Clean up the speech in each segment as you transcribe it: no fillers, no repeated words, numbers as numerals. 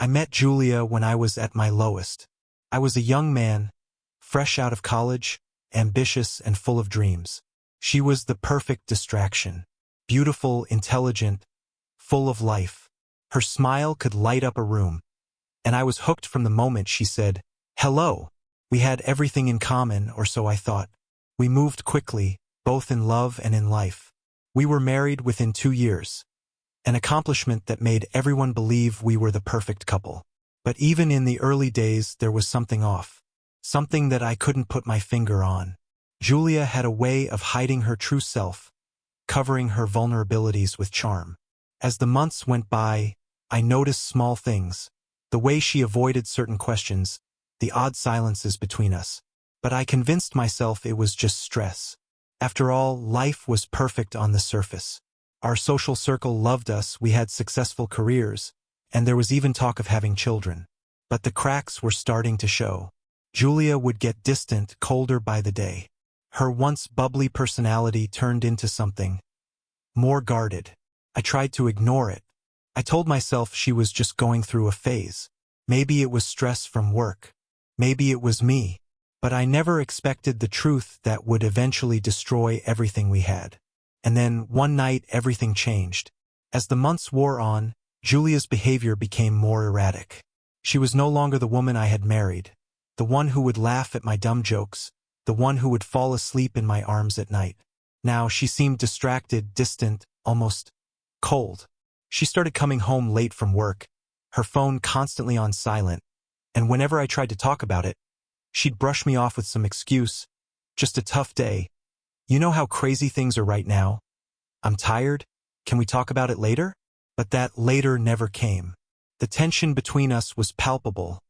I met Julia when I was at my lowest. I was a young man, fresh out of college, ambitious and full of dreams. She was the perfect distraction. Beautiful, intelligent, full of life. Her smile could light up a room, and I was hooked from the moment she said, "Hello." We had everything in common, or so I thought. We moved quickly, both in love and in life. We were married within 2 years, an accomplishment that made everyone believe we were the perfect couple. But even in the early days, there was something off. Something that I couldn't put my finger on. Julia had a way of hiding her true self, covering her vulnerabilities with charm. As the months went by, I noticed small things. The way she avoided certain questions, the odd silences between us. But I convinced myself it was just stress. After all, life was perfect on the surface. Our social circle loved us, we had successful careers, and there was even talk of having children. But the cracks were starting to show. Julia would get distant, colder by the day. Her once bubbly personality turned into something more guarded. I tried to ignore it. I told myself she was just going through a phase. Maybe it was stress from work. Maybe it was me. But I never expected the truth that would eventually destroy everything we had. And then, one night, everything changed. As the months wore on, Julia's behavior became more erratic. She was no longer the woman I had married, the one who would laugh at my dumb jokes, the one who would fall asleep in my arms at night. Now she seemed distracted, distant, almost cold. She started coming home late from work, her phone constantly on silent, and whenever I tried to talk about it, she'd brush me off with some excuse. Just a tough day. You know how crazy things are right now? I'm tired. Can we talk about it later? But that later never came. The tension between us was palpable,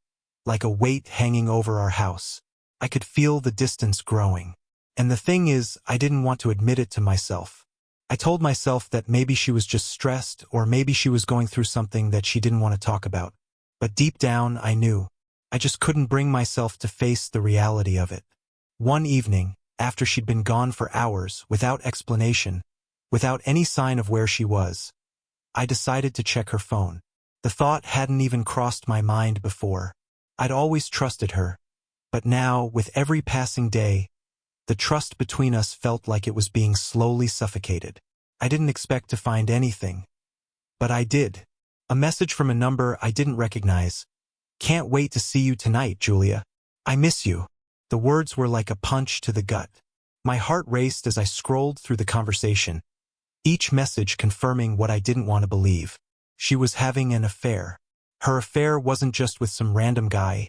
like a weight hanging over our house. I could feel the distance growing. And the thing is, I didn't want to admit it to myself. I told myself that maybe she was just stressed, or maybe she was going through something that she didn't want to talk about. But deep down, I knew. I just couldn't bring myself to face the reality of it. One evening, after she'd been gone for hours, without explanation, without any sign of where she was, I decided to check her phone. The thought hadn't even crossed my mind before. I'd always trusted her. But now, with every passing day, the trust between us felt like it was being slowly suffocated. I didn't expect to find anything. But I did. A message from a number I didn't recognize. "Can't wait to see you tonight, Julia. I miss you." The words were like a punch to the gut. My heart raced as I scrolled through the conversation, each message confirming what I didn't want to believe. She was having an affair. Her affair wasn't just with some random guy.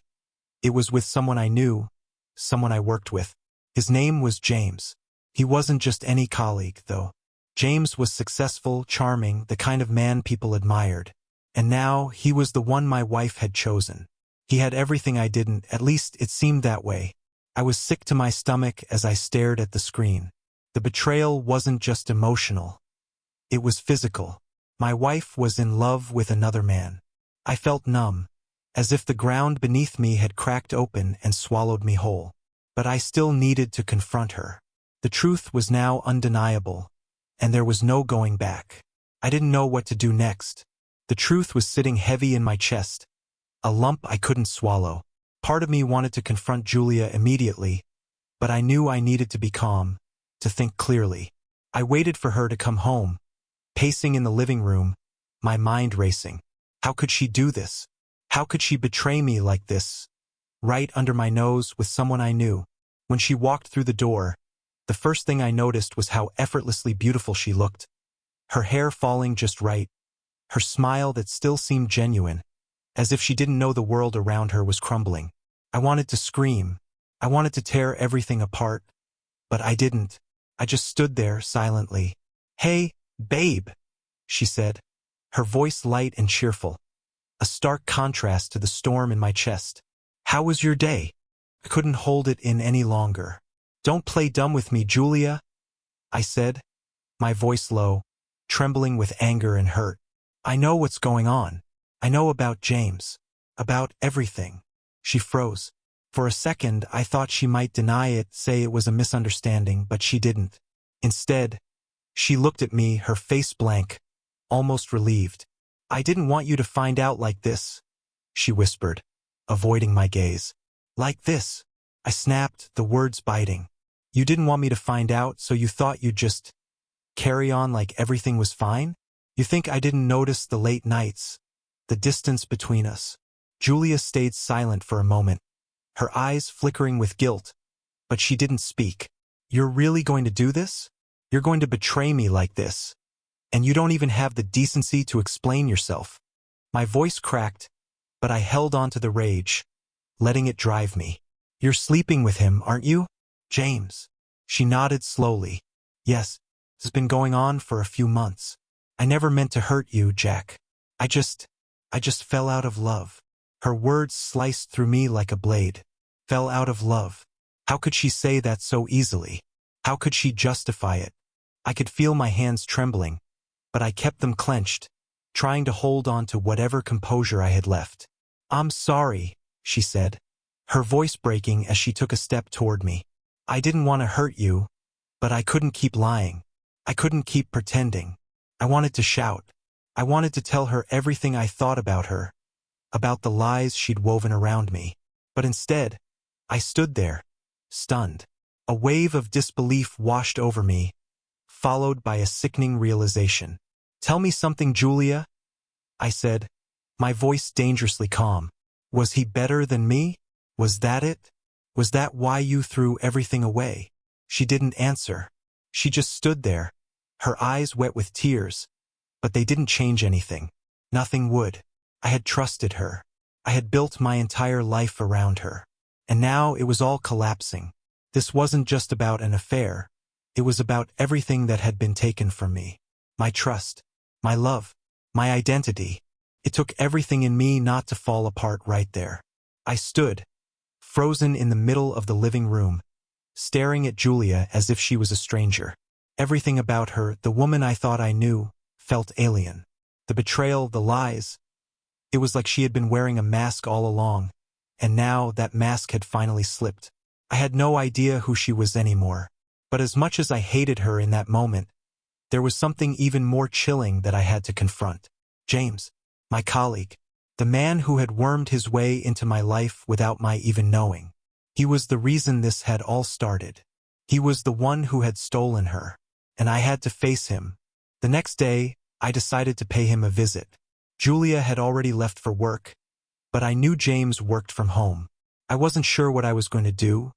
It was with someone I knew, someone I worked with. His name was James. He wasn't just any colleague, though. James was successful, charming, the kind of man people admired. And now, he was the one my wife had chosen. He had everything I didn't, at least it seemed that way. I was sick to my stomach as I stared at the screen. The betrayal wasn't just emotional. It was physical. My wife was in love with another man. I felt numb, as if the ground beneath me had cracked open and swallowed me whole. But I still needed to confront her. The truth was now undeniable, and there was no going back. I didn't know what to do next. The truth was sitting heavy in my chest, a lump I couldn't swallow. Part of me wanted to confront Julia immediately, but I knew I needed to be calm, to think clearly. I waited for her to come home, pacing in the living room, my mind racing. How could she do this? How could she betray me like this? Right under my nose with someone I knew. When she walked through the door, the first thing I noticed was how effortlessly beautiful she looked. Her hair falling just right, her smile that still seemed genuine, as if she didn't know the world around her was crumbling. I wanted to scream. I wanted to tear everything apart, but I didn't. I just stood there silently. "Hey, babe," she said, her voice light and cheerful, a stark contrast to the storm in my chest. "How was your day?" I couldn't hold it in any longer. "Don't play dumb with me, Julia," I said, my voice low, trembling with anger and hurt. "I know what's going on. I know about James. About everything." She froze. For a second, I thought she might deny it, say it was a misunderstanding, but she didn't. Instead, she looked at me, her face blank, almost relieved. "I didn't want you to find out like this," she whispered, avoiding my gaze. Like this. I snapped, the words biting. You didn't want me to find out, so you thought you'd just carry on like everything was fine? You think I didn't notice the late nights, the distance between us? Julia stayed silent for a moment, her eyes flickering with guilt, but she didn't speak. You're really going to do this? You're going to betray me like this? And you don't even have the decency to explain yourself. My voice cracked, but I held on to the rage, letting it drive me. You're sleeping with him, aren't you? James. She nodded slowly. Yes, this has been going on for a few months. I never meant to hurt you, Jack. I just fell out of love. Her words sliced through me like a blade. Fell out of love. How could she say that so easily? How could she justify it? I could feel my hands trembling, but I kept them clenched, trying to hold on to whatever composure I had left. I'm sorry, she said, her voice breaking as she took a step toward me. I didn't want to hurt you, but I couldn't keep lying. I couldn't keep pretending. I wanted to shout. I wanted to tell her everything I thought about her, about the lies she'd woven around me. But instead, I stood there, stunned. A wave of disbelief washed over me, followed by a sickening realization. Tell me something, Julia, I said, my voice dangerously calm. Was he better than me? Was that it? Was that why you threw everything away? She didn't answer. She just stood there, her eyes wet with tears, but they didn't change anything. Nothing would. I had trusted her. I had built my entire life around her. And now it was all collapsing. This wasn't just about an affair. It was about everything that had been taken from me. My trust, my love, my identity. It took everything in me not to fall apart right there. I stood, frozen in the middle of the living room, staring at Julia as if she was a stranger. Everything about her, the woman I thought I knew, felt alien. The betrayal, the lies. It was like she had been wearing a mask all along, and now that mask had finally slipped. I had no idea who she was anymore. But as much as I hated her in that moment, there was something even more chilling that I had to confront. James, my colleague, the man who had wormed his way into my life without my even knowing. He was the reason this had all started. He was the one who had stolen her, and I had to face him. The next day, I decided to pay him a visit. Julia had already left for work, but I knew James worked from home. I wasn't sure what I was going to do,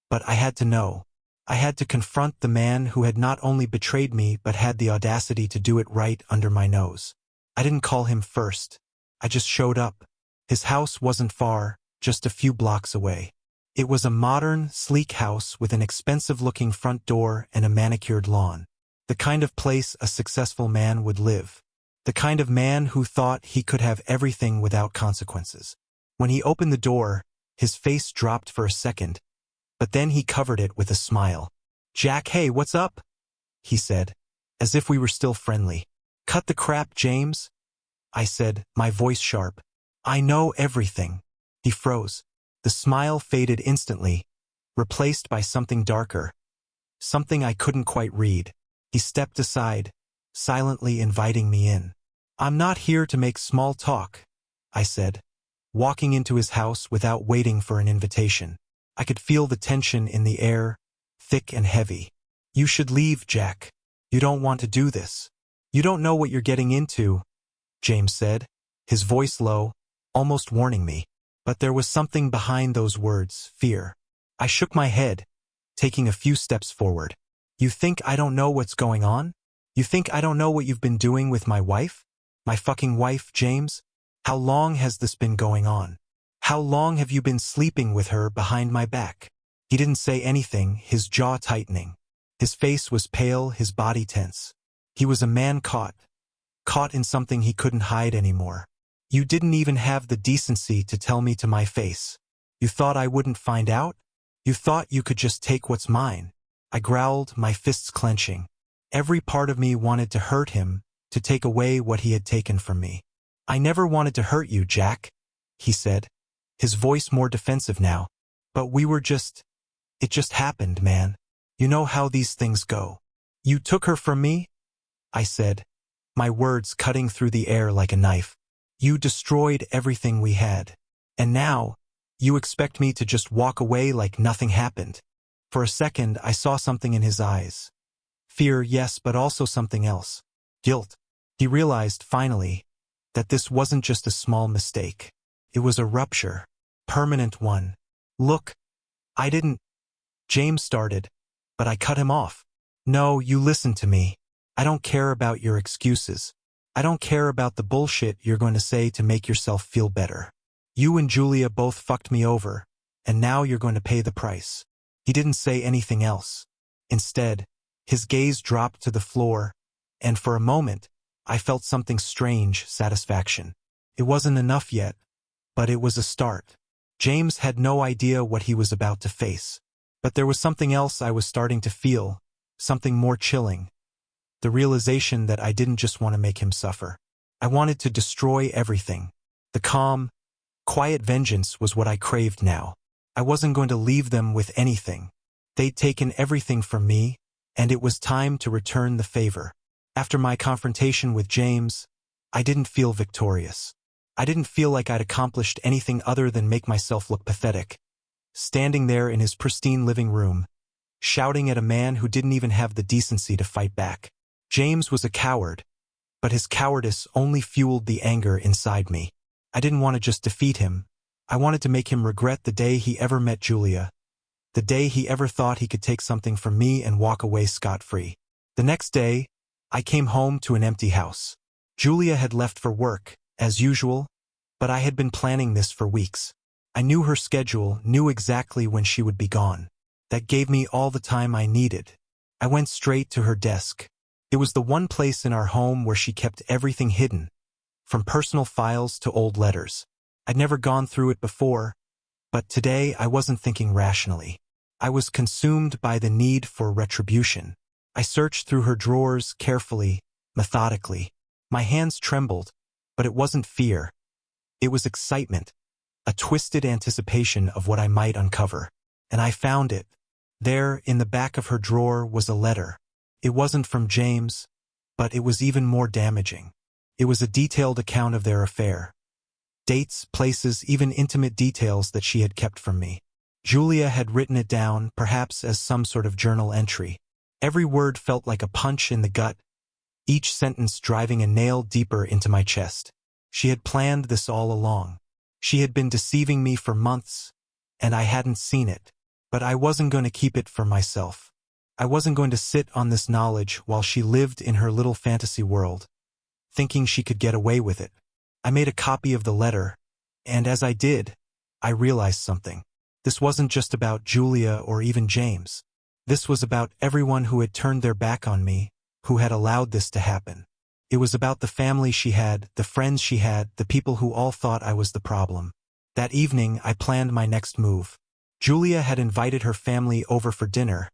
but I had to know. I had to confront the man who had not only betrayed me but had the audacity to do it right under my nose. I didn't call him first. I just showed up. His house wasn't far, just a few blocks away. It was a modern, sleek house with an expensive-looking front door and a manicured lawn. The kind of place a successful man would live. The kind of man who thought he could have everything without consequences. When he opened the door, his face dropped for a second, but then he covered it with a smile. Jack, hey, what's up? He said, as if we were still friendly. Cut the crap, James, I said, my voice sharp. I know everything. He froze. The smile faded instantly, replaced by something darker, something I couldn't quite read. He stepped aside, silently inviting me in. I'm not here to make small talk, I said, walking into his house without waiting for an invitation. I could feel the tension in the air, thick and heavy. You should leave, Jack. You don't want to do this. You don't know what you're getting into, James said, his voice low, almost warning me. But there was something behind those words, fear. I shook my head, taking a few steps forward. You think I don't know what's going on? You think I don't know what you've been doing with my wife? My fucking wife, James? How long has this been going on? How long have you been sleeping with her behind my back? He didn't say anything, his jaw tightening. His face was pale, his body tense. He was a man caught in something he couldn't hide anymore. You didn't even have the decency to tell me to my face. You thought I wouldn't find out? You thought you could just take what's mine. I growled, my fists clenching. Every part of me wanted to hurt him, to take away what he had taken from me. I never wanted to hurt you, Jack, he said, his voice more defensive now. But it just happened, man. You know how these things go. You took her from me? I said, my words cutting through the air like a knife. You destroyed everything we had. And now, you expect me to just walk away like nothing happened. For a second, I saw something in his eyes. Fear, yes, but also something else. Guilt. He realized, finally, that this wasn't just a small mistake. It was a rupture. Permanent one. Look, I didn't. James started, but I cut him off. No, you listen to me. I don't care about your excuses. I don't care about the bullshit you're going to say to make yourself feel better. You and Julia both fucked me over, and now you're going to pay the price. He didn't say anything else. Instead, his gaze dropped to the floor, and for a moment, I felt something strange, satisfaction. It wasn't enough yet, but it was a start. James had no idea what he was about to face. But there was something else I was starting to feel, something more chilling. The realization that I didn't just want to make him suffer. I wanted to destroy everything. The calm, quiet vengeance was what I craved now. I wasn't going to leave them with anything. They'd taken everything from me, and it was time to return the favor. After my confrontation with James, I didn't feel victorious. I didn't feel like I'd accomplished anything other than make myself look pathetic. Standing there in his pristine living room, shouting at a man who didn't even have the decency to fight back. James was a coward, but his cowardice only fueled the anger inside me. I didn't want to just defeat him. I wanted to make him regret the day he ever met Julia, the day he ever thought he could take something from me and walk away scot-free. The next day, I came home to an empty house. Julia had left for work, as usual, but I had been planning this for weeks. I knew her schedule, knew exactly when she would be gone. That gave me all the time I needed. I went straight to her desk. It was the one place in our home where she kept everything hidden, from personal files to old letters. I'd never gone through it before, but today I wasn't thinking rationally. I was consumed by the need for retribution. I searched through her drawers carefully, methodically. My hands trembled, but it wasn't fear. It was excitement. A twisted anticipation of what I might uncover. And I found it. There, in the back of her drawer, was a letter. It wasn't from James, but it was even more damaging. It was a detailed account of their affair. Dates, places, even intimate details that she had kept from me. Julia had written it down, perhaps as some sort of journal entry. Every word felt like a punch in the gut, each sentence driving a nail deeper into my chest. She had planned this all along. She had been deceiving me for months, and I hadn't seen it. But I wasn't going to keep it for myself. I wasn't going to sit on this knowledge while she lived in her little fantasy world, thinking she could get away with it. I made a copy of the letter, and as I did, I realized something. This wasn't just about Julia or even James. This was about everyone who had turned their back on me, who had allowed this to happen. It was about the family she had, the friends she had, the people who all thought I was the problem. That evening, I planned my next move. Julia had invited her family over for dinner,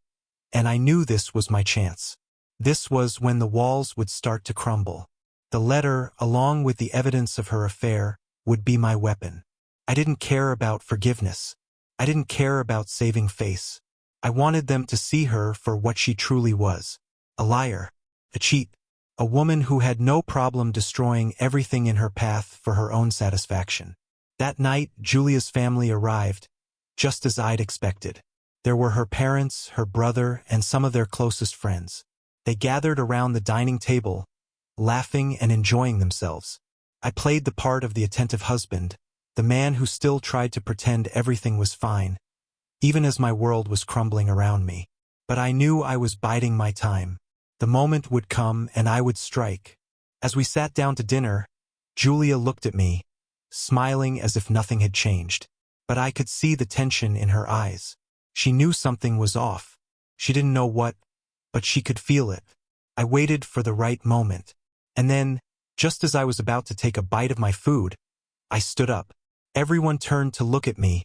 and I knew this was my chance. This was when the walls would start to crumble. The letter, along with the evidence of her affair, would be my weapon. I didn't care about forgiveness. I didn't care about saving face. I wanted them to see her for what she truly was. A liar. A cheat. A woman who had no problem destroying everything in her path for her own satisfaction. That night, Julia's family arrived, just as I'd expected. There were her parents, her brother, and some of their closest friends. They gathered around the dining table, laughing and enjoying themselves. I played the part of the attentive husband, the man who still tried to pretend everything was fine, even as my world was crumbling around me. But I knew I was biding my time. The moment would come and I would strike. As we sat down to dinner, Julia looked at me, smiling as if nothing had changed. But I could see the tension in her eyes. She knew something was off. She didn't know what, but she could feel it. I waited for the right moment. And then, just as I was about to take a bite of my food, I stood up. Everyone turned to look at me,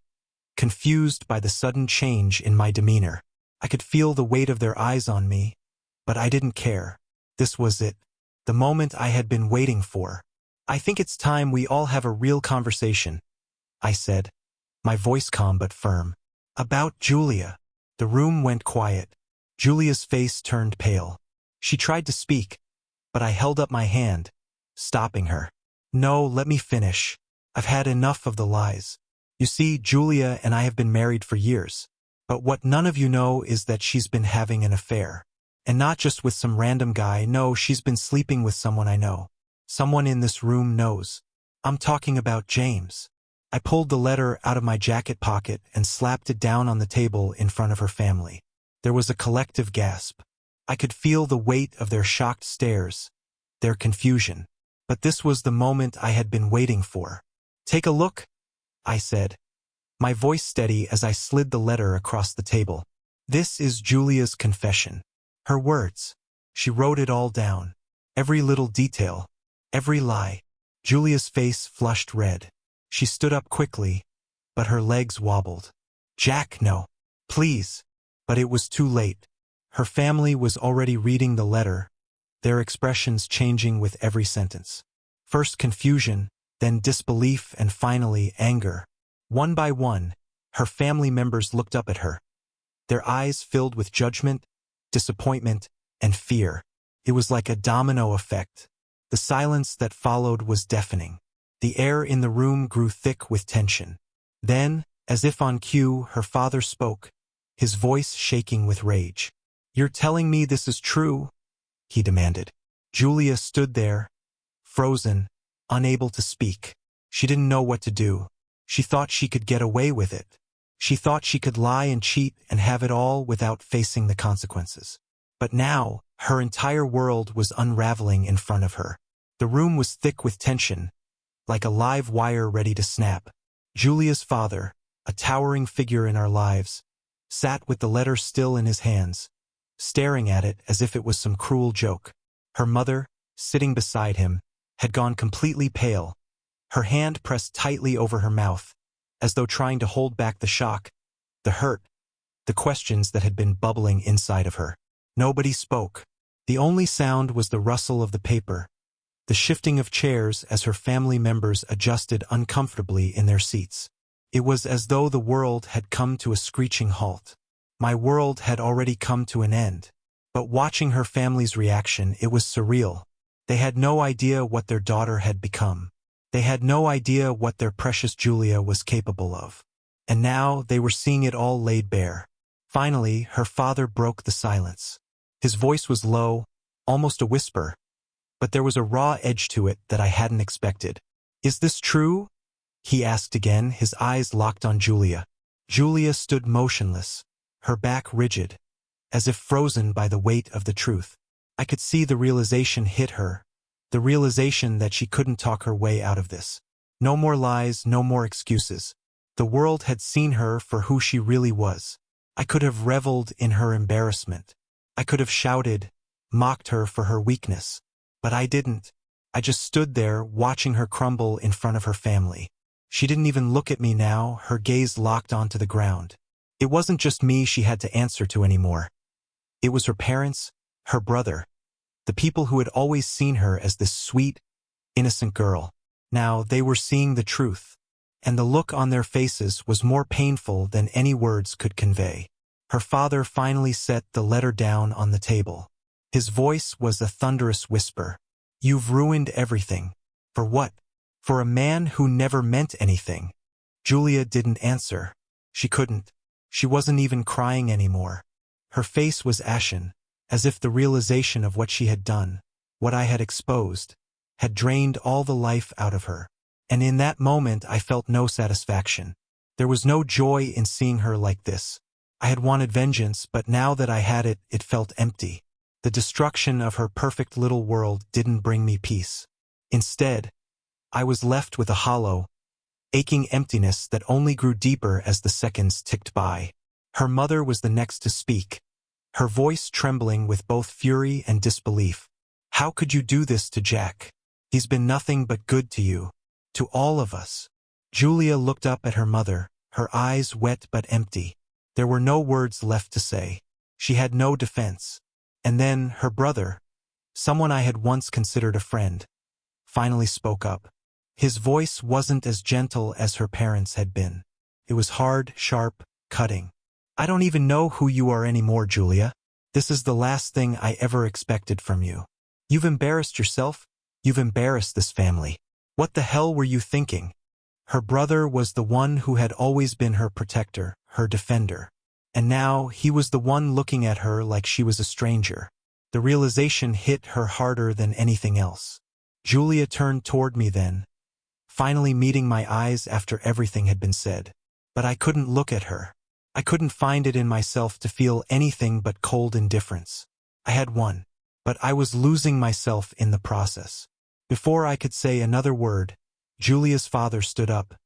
confused by the sudden change in my demeanor. I could feel the weight of their eyes on me, but I didn't care. This was it. The moment I had been waiting for. I think it's time we all have a real conversation, I said, my voice calm but firm. About Julia. The room went quiet. Julia's face turned pale. She tried to speak, but I held up my hand, stopping her. No, let me finish. I've had enough of the lies. You see, Julia and I have been married for years. But what none of you know is that she's been having an affair. And not just with some random guy, no, she's been sleeping with someone I know. Someone in this room knows. I'm talking about James. I pulled the letter out of my jacket pocket and slapped it down on the table in front of her family. There was a collective gasp. I could feel the weight of their shocked stares, their confusion. But this was the moment I had been waiting for. Take a look, I said, my voice steady as I slid the letter across the table. This is Julia's confession. Her words. She wrote it all down. Every little detail. Every lie. Julia's face flushed red. She stood up quickly, but her legs wobbled. Jack, no. Please. But it was too late. Her family was already reading the letter, their expressions changing with every sentence. First confusion, then disbelief, and finally anger. One by one, her family members looked up at her. Their eyes filled with judgment, disappointment, and fear. It was like a domino effect. The silence that followed was deafening. The air in the room grew thick with tension. Then, as if on cue, her father spoke, his voice shaking with rage. You're telling me this is true? He demanded. Julia stood there, frozen, unable to speak. She didn't know what to do. She thought she could get away with it. She thought she could lie and cheat and have it all without facing the consequences. But now, her entire world was unraveling in front of her. The room was thick with tension, like a live wire ready to snap. Julia's father, a towering figure in our lives, sat with the letter still in his hands, staring at it as if it was some cruel joke. Her mother, sitting beside him, had gone completely pale, her hand pressed tightly over her mouth, as though trying to hold back the shock, the hurt, the questions that had been bubbling inside of her. Nobody spoke. The only sound was the rustle of the paper, the shifting of chairs as her family members adjusted uncomfortably in their seats. It was as though the world had come to a screeching halt. My world had already come to an end. But watching her family's reaction, it was surreal. They had no idea what their daughter had become. They had no idea what their precious Julia was capable of. And now they were seeing it all laid bare. Finally, her father broke the silence. His voice was low, almost a whisper, but there was a raw edge to it that I hadn't expected. Is this true? He asked again, his eyes locked on Julia. Julia stood motionless, her back rigid, as if frozen by the weight of the truth. I could see the realization hit her, the realization that she couldn't talk her way out of this. No more lies, no more excuses. The world had seen her for who she really was. I could have reveled in her embarrassment. I could have shouted, mocked her for her weakness. But I didn't. I just stood there watching her crumble in front of her family. She didn't even look at me now, her gaze locked onto the ground. It wasn't just me she had to answer to anymore. It was her parents, her brother, the people who had always seen her as this sweet, innocent girl. Now they were seeing the truth, and the look on their faces was more painful than any words could convey. Her father finally set the letter down on the table. His voice was a thunderous whisper. You've ruined everything. For what? For a man who never meant anything. Julia didn't answer. She couldn't. She wasn't even crying anymore. Her face was ashen, as if the realization of what she had done, what I had exposed, had drained all the life out of her. And in that moment I felt no satisfaction. There was no joy in seeing her like this. I had wanted vengeance, but now that I had it, it felt empty. The destruction of her perfect little world didn't bring me peace. Instead, I was left with a hollow, aching emptiness that only grew deeper as the seconds ticked by. Her mother was the next to speak, her voice trembling with both fury and disbelief. How could you do this to Jack? He's been nothing but good to you, to all of us. Julia looked up at her mother, her eyes wet but empty. There were no words left to say. She had no defense. And then her brother, someone I had once considered a friend, finally spoke up. His voice wasn't as gentle as her parents' had been. It was hard, sharp, cutting. I don't even know who you are anymore, Julia. This is the last thing I ever expected from you. You've embarrassed yourself. You've embarrassed this family. What the hell were you thinking? Her brother was the one who had always been her protector, her defender. And now he was the one looking at her like she was a stranger. The realization hit her harder than anything else. Julia turned toward me then, finally meeting my eyes after everything had been said. But I couldn't look at her. I couldn't find it in myself to feel anything but cold indifference. I had won, but I was losing myself in the process. Before I could say another word, Julia's father stood up,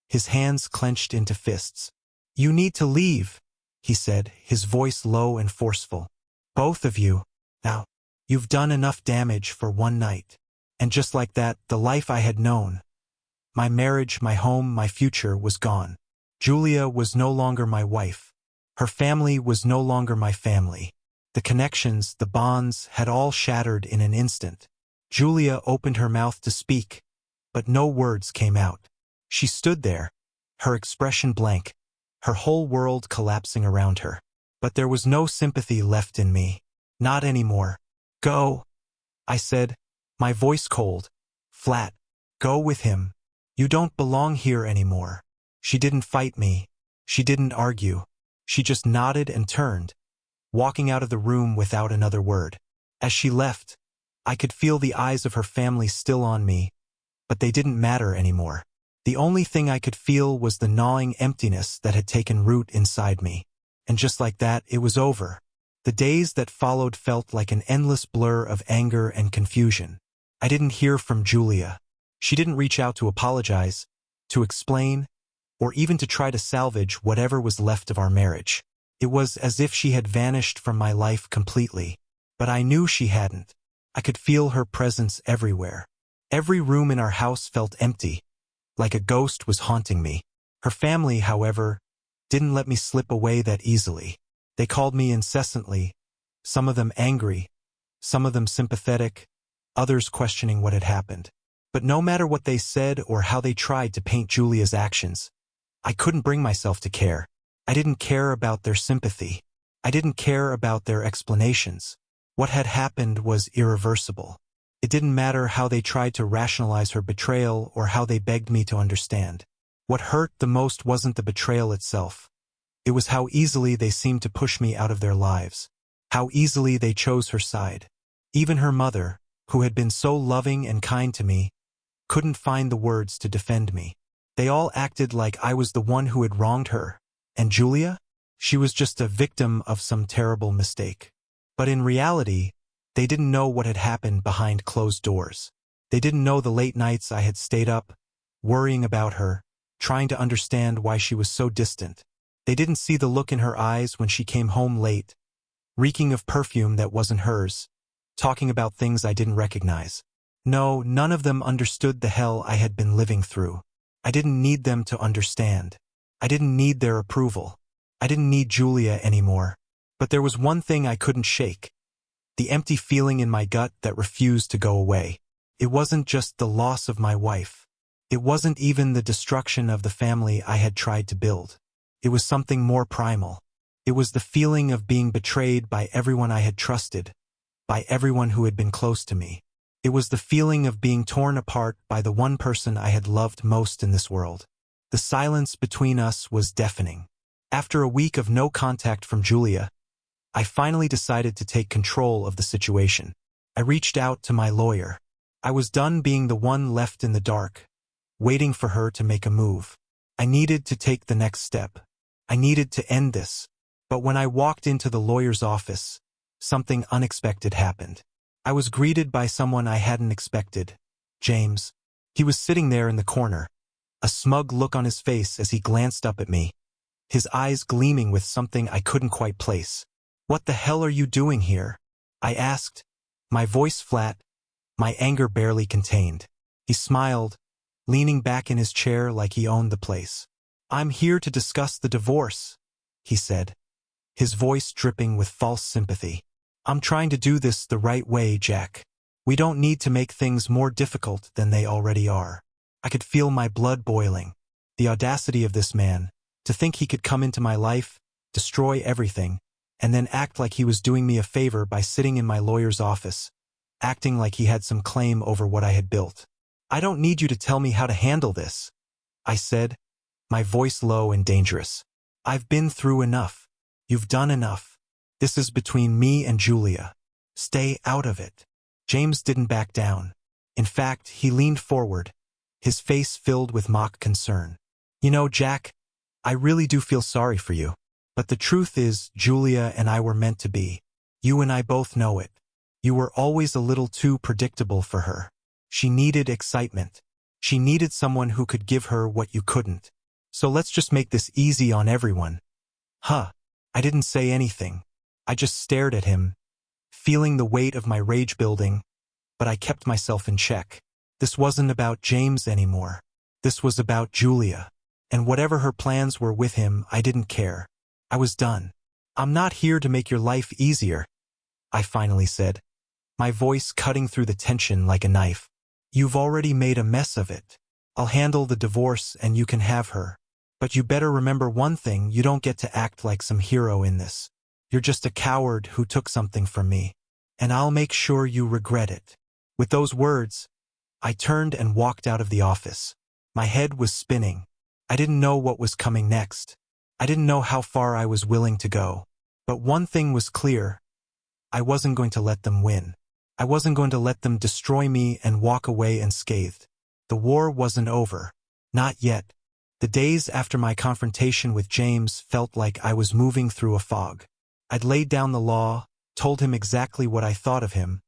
his hands clenched into fists. "You need to leave," he said, his voice low and forceful. "Both of you. Now, you've done enough damage for one night." And just like that, the life I had known, my marriage, my home, my future, was gone. Julia was no longer my wife. Her family was no longer my family. The connections, the bonds, had all shattered in an instant. Julia opened her mouth to speak, but no words came out. She stood there, her expression blank, her whole world collapsing around her. But there was no sympathy left in me. Not anymore. "Go," I said, my voice cold, flat. "Go with him. You don't belong here anymore." She didn't fight me. She didn't argue. She just nodded and turned, walking out of the room without another word. As she left, I could feel the eyes of her family still on me, but they didn't matter anymore. The only thing I could feel was the gnawing emptiness that had taken root inside me. And just like that, it was over. The days that followed felt like an endless blur of anger and confusion. I didn't hear from Julia. She didn't reach out to apologize, to explain, or even to try to salvage whatever was left of our marriage. It was as if she had vanished from my life completely. But I knew she hadn't. I could feel her presence everywhere. Every room in our house felt empty, like a ghost was haunting me. Her family, however, didn't let me slip away that easily. They called me incessantly, some of them angry, some of them sympathetic, others questioning what had happened. But no matter what they said or how they tried to paint Julia's actions, I couldn't bring myself to care. I didn't care about their sympathy. I didn't care about their explanations. What had happened was irreversible. It didn't matter how they tried to rationalize her betrayal or how they begged me to understand. What hurt the most wasn't the betrayal itself. It was how easily they seemed to push me out of their lives. How easily they chose her side. Even her mother, who had been so loving and kind to me, couldn't find the words to defend me. They all acted like I was the one who had wronged her. And Julia? She was just a victim of some terrible mistake. But in reality, they didn't know what had happened behind closed doors. They didn't know the late nights I had stayed up, worrying about her, trying to understand why she was so distant. They didn't see the look in her eyes when she came home late, reeking of perfume that wasn't hers, talking about things I didn't recognize. No, none of them understood the hell I had been living through. I didn't need them to understand. I didn't need their approval. I didn't need Julia anymore. But there was one thing I couldn't shake. The empty feeling in my gut that refused to go away. It wasn't just the loss of my wife. It wasn't even the destruction of the family I had tried to build. It was something more primal. It was the feeling of being betrayed by everyone I had trusted, by everyone who had been close to me. It was the feeling of being torn apart by the one person I had loved most in this world. The silence between us was deafening. After a week of no contact from Julia, I finally decided to take control of the situation. I reached out to my lawyer. I was done being the one left in the dark, waiting for her to make a move. I needed to take the next step. I needed to end this. But when I walked into the lawyer's office, something unexpected happened. I was greeted by someone I hadn't expected, James. He was sitting there in the corner, a smug look on his face as he glanced up at me, his eyes gleaming with something I couldn't quite place. "What the hell are you doing here?" I asked, my voice flat, my anger barely contained. He smiled, leaning back in his chair like he owned the place. "I'm here to discuss the divorce," he said, his voice dripping with false sympathy. "I'm trying to do this the right way, Jack. We don't need to make things more difficult than they already are." I could feel my blood boiling. The audacity of this man, to think he could come into my life, destroy everything, and then act like he was doing me a favor by sitting in my lawyer's office, acting like he had some claim over what I had built. I don't need you to tell me how to handle this, I said, my voice low and dangerous. I've been through enough. You've done enough. This is between me and Julia. Stay out of it. James didn't back down. In fact, he leaned forward, his face filled with mock concern. You know, Jack, I really do feel sorry for you. But the truth is, Julia and I were meant to be. You and I both know it. You were always a little too predictable for her. She needed excitement. She needed someone who could give her what you couldn't. So let's just make this easy on everyone. Huh. I didn't say anything. I just stared at him, feeling the weight of my rage building, but I kept myself in check. This wasn't about James anymore. This was about Julia. And whatever her plans were with him, I didn't care. I was done. I'm not here to make your life easier, I finally said, my voice cutting through the tension like a knife. You've already made a mess of it. I'll handle the divorce and you can have her. But you better remember one thing, you don't get to act like some hero in this. You're just a coward who took something from me. And I'll make sure you regret it. With those words, I turned and walked out of the office. My head was spinning. I didn't know what was coming next. I didn't know how far I was willing to go. But one thing was clear. I wasn't going to let them win. I wasn't going to let them destroy me and walk away unscathed. The war wasn't over. Not yet. The days after my confrontation with James felt like I was moving through a fog. I'd laid down the law, told him exactly what I thought of him,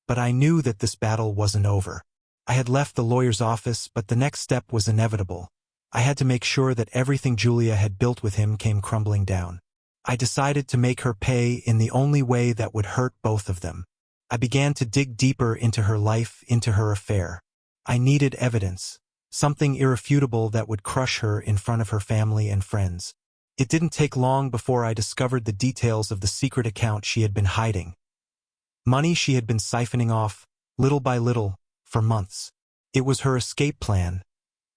but I knew that this battle wasn't over. I had left the lawyer's office, but the next step was inevitable. I had to make sure that everything Julia had built with him came crumbling down. I decided to make her pay in the only way that would hurt both of them. I began to dig deeper into her life, into her affair. I needed evidence, something irrefutable that would crush her in front of her family and friends. It didn't take long before I discovered the details of the secret account she had been hiding. Money she had been siphoning off, little by little, for months. It was her escape plan,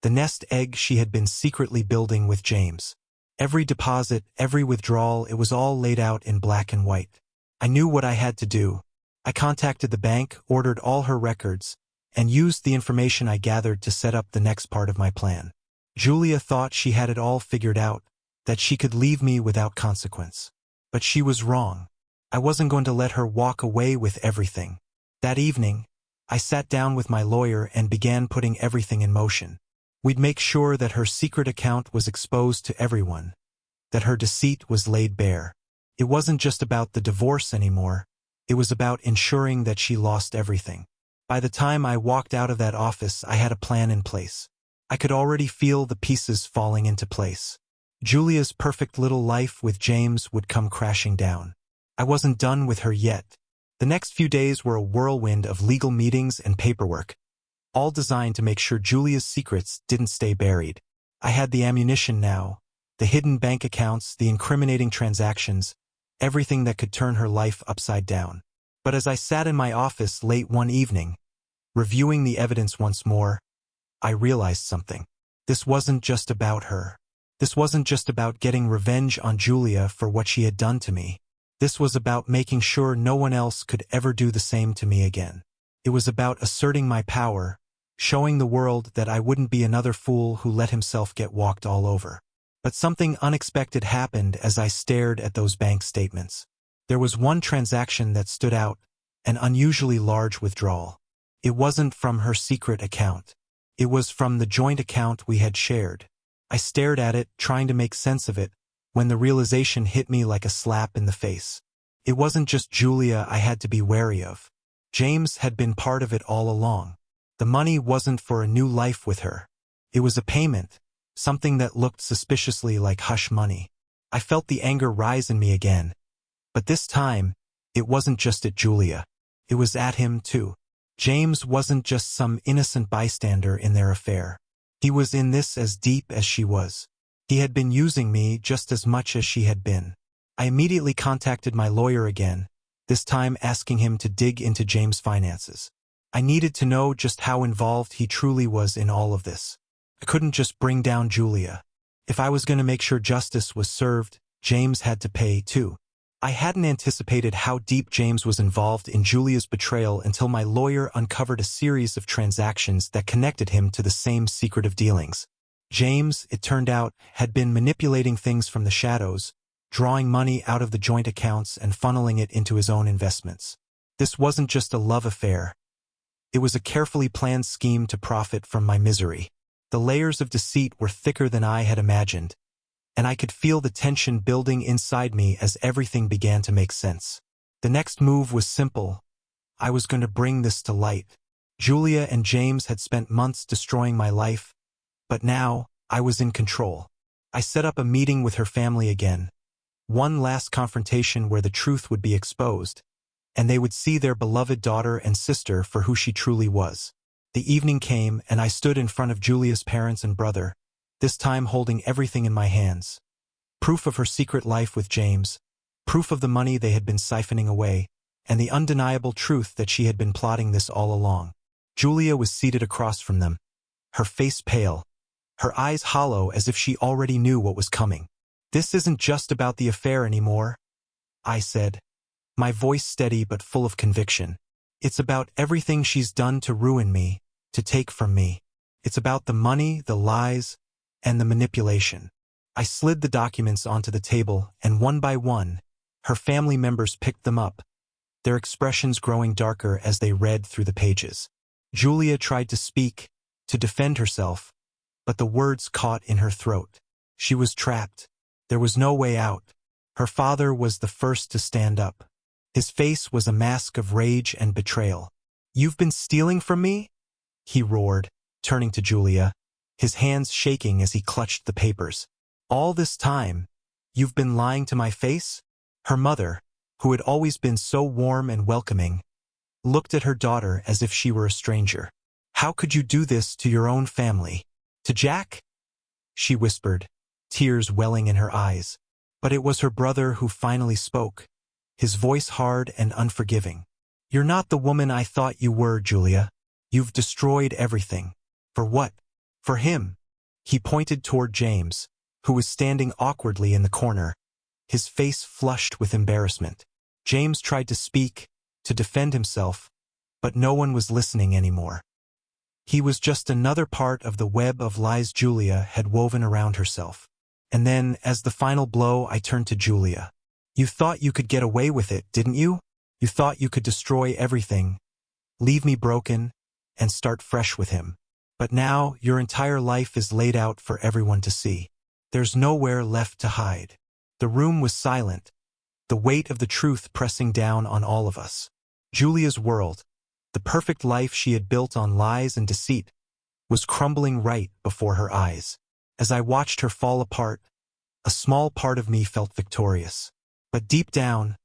the nest egg she had been secretly building with James. Every deposit, every withdrawal, it was all laid out in black and white. I knew what I had to do. I contacted the bank, ordered all her records, and used the information I gathered to set up the next part of my plan. Julia thought she had it all figured out, that she could leave me without consequence. But she was wrong. I wasn't going to let her walk away with everything. That evening, I sat down with my lawyer and began putting everything in motion. We'd make sure that her secret account was exposed to everyone, that her deceit was laid bare. It wasn't just about the divorce anymore. It was about ensuring that she lost everything. By the time I walked out of that office, I had a plan in place. I could already feel the pieces falling into place. Julia's perfect little life with James would come crashing down. I wasn't done with her yet. The next few days were a whirlwind of legal meetings and paperwork, all designed to make sure Julia's secrets didn't stay buried. I had the ammunition now, the hidden bank accounts, the incriminating transactions, everything that could turn her life upside down. But as I sat in my office late one evening, reviewing the evidence once more, I realized something. This wasn't just about her. This wasn't just about getting revenge on Julia for what she had done to me. This was about making sure no one else could ever do the same to me again. It was about asserting my power, showing the world that I wouldn't be another fool who let himself get walked all over. But something unexpected happened as I stared at those bank statements. There was one transaction that stood out, an unusually large withdrawal. It wasn't from her secret account. It was from the joint account we had shared. I stared at it, trying to make sense of it, when the realization hit me like a slap in the face. It wasn't just Julia I had to be wary of. James had been part of it all along. The money wasn't for a new life with her. It was a payment, something that looked suspiciously like hush money. I felt the anger rise in me again. But this time, it wasn't just at Julia. It was at him too. James wasn't just some innocent bystander in their affair. He was in this as deep as she was. He had been using me just as much as she had been. I immediately contacted my lawyer again, this time asking him to dig into James' finances. I needed to know just how involved he truly was in all of this. I couldn't just bring down Julia. If I was going to make sure justice was served, James had to pay too. I hadn't anticipated how deep James was involved in Julia's betrayal until my lawyer uncovered a series of transactions that connected him to the same secretive dealings. James, it turned out, had been manipulating things from the shadows, drawing money out of the joint accounts and funneling it into his own investments. This wasn't just a love affair. It was a carefully planned scheme to profit from my misery. The layers of deceit were thicker than I had imagined, and I could feel the tension building inside me as everything began to make sense. The next move was simple. I was going to bring this to light. Julia and James had spent months destroying my life, but now I was in control. I set up a meeting with her family again, one last confrontation where the truth would be exposed, and they would see their beloved daughter and sister for who she truly was. The evening came, and I stood in front of Julia's parents and brother, this time holding everything in my hands. Proof of her secret life with James, proof of the money they had been siphoning away, and the undeniable truth that she had been plotting this all along. Julia was seated across from them, her face pale, her eyes hollow as if she already knew what was coming. "This isn't just about the affair anymore," I said, my voice steady but full of conviction. "It's about everything she's done to ruin me, to take from me. It's about the money, the lies, and the manipulation." I slid the documents onto the table, and one by one, her family members picked them up, their expressions growing darker as they read through the pages. Julia tried to speak, to defend herself, but the words caught in her throat. She was trapped. There was no way out. Her father was the first to stand up. His face was a mask of rage and betrayal. "You've been stealing from me?" he roared, turning to Julia, his hands shaking as he clutched the papers. "All this time, you've been lying to my face?" Her mother, who had always been so warm and welcoming, looked at her daughter as if she were a stranger. "How could you do this to your own family? To Jack?" she whispered, tears welling in her eyes. But it was her brother who finally spoke, his voice hard and unforgiving. "You're not the woman I thought you were, Julia. You've destroyed everything. For what? For him." He pointed toward James, who was standing awkwardly in the corner, his face flushed with embarrassment. James tried to speak, to defend himself, but no one was listening anymore. He was just another part of the web of lies Julia had woven around herself. And then, as the final blow, I turned to Julia. "You thought you could get away with it, didn't you? You thought you could destroy everything, leave me broken, and start fresh with him. But now your entire life is laid out for everyone to see. There's nowhere left to hide." The room was silent, the weight of the truth pressing down on all of us. Julia's world, the perfect life she had built on lies and deceit, was crumbling right before her eyes. As I watched her fall apart, a small part of me felt victorious. But deep down,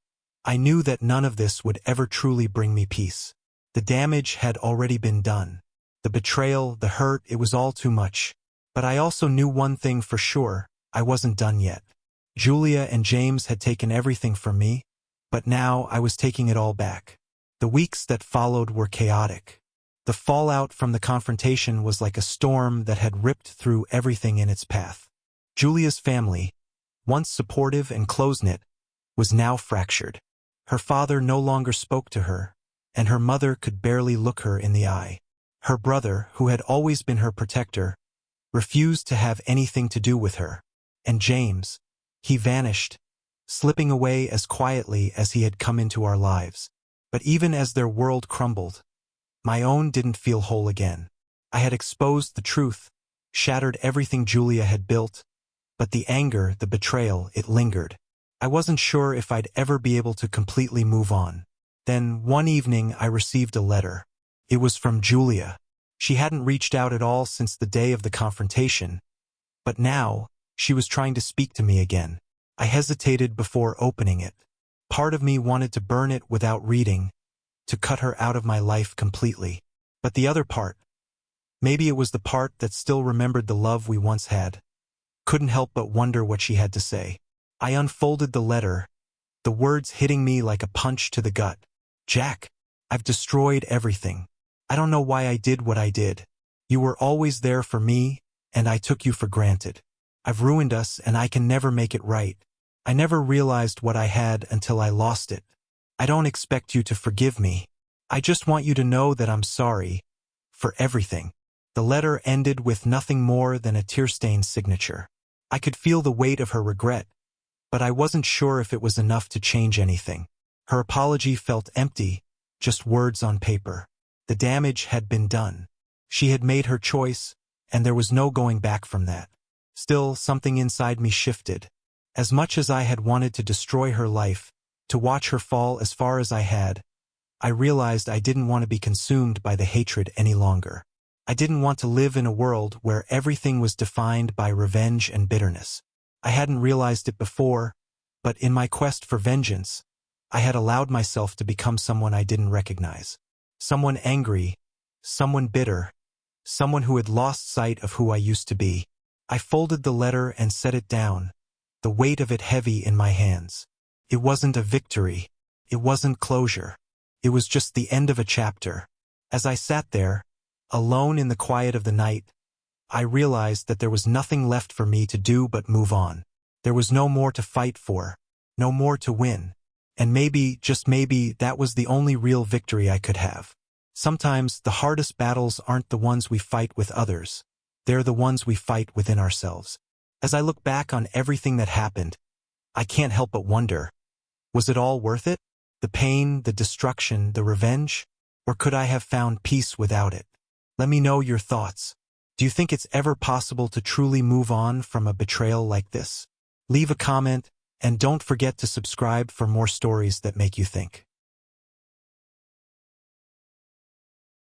I knew that none of this would ever truly bring me peace. The damage had already been done. The betrayal, the hurt, it was all too much. But I also knew one thing for sure: I wasn't done yet. Julia and James had taken everything from me, but now I was taking it all back. The weeks that followed were chaotic. The fallout from the confrontation was like a storm that had ripped through everything in its path. Julia's family, once supportive and close-knit, was now fractured. Her father no longer spoke to her, and her mother could barely look her in the eye. Her brother, who had always been her protector, refused to have anything to do with her. And James, he vanished, slipping away as quietly as he had come into our lives. But even as their world crumbled, my own didn't feel whole again. I had exposed the truth, shattered everything Julia had built, but the anger, the betrayal, it lingered. I wasn't sure if I'd ever be able to completely move on. Then, one evening, I received a letter. It was from Julia. She hadn't reached out at all since the day of the confrontation, but now, she was trying to speak to me again. I hesitated before opening it. Part of me wanted to burn it without reading, to cut her out of my life completely. But the other part, maybe it was the part that still remembered the love we once had, couldn't help but wonder what she had to say. I unfolded the letter, the words hitting me like a punch to the gut. "Jack, I've destroyed everything. I don't know why I did what I did. You were always there for me, and I took you for granted. I've ruined us, and I can never make it right. I never realized what I had until I lost it. I don't expect you to forgive me. I just want you to know that I'm sorry for everything." The letter ended with nothing more than a tear-stained signature. I could feel the weight of her regret, but I wasn't sure if it was enough to change anything. Her apology felt empty, just words on paper. The damage had been done. She had made her choice, and there was no going back from that. Still, something inside me shifted. As much as I had wanted to destroy her life, to watch her fall as far as I had, I realized I didn't want to be consumed by the hatred any longer. I didn't want to live in a world where everything was defined by revenge and bitterness. I hadn't realized it before, but in my quest for vengeance, I had allowed myself to become someone I didn't recognize. Someone angry, someone bitter, someone who had lost sight of who I used to be. I folded the letter and set it down, the weight of it heavy in my hands. It wasn't a victory. It wasn't closure. It was just the end of a chapter. As I sat there, alone in the quiet of the night, I realized that there was nothing left for me to do but move on. There was no more to fight for, no more to win. And maybe, just maybe, that was the only real victory I could have. Sometimes the hardest battles aren't the ones we fight with others. They're the ones we fight within ourselves. As I look back on everything that happened, I can't help but wonder, was it all worth it? The pain, the destruction, the revenge? Or could I have found peace without it? Let me know your thoughts. Do you think it's ever possible to truly move on from a betrayal like this? Leave a comment, and don't forget to subscribe for more stories that make you think.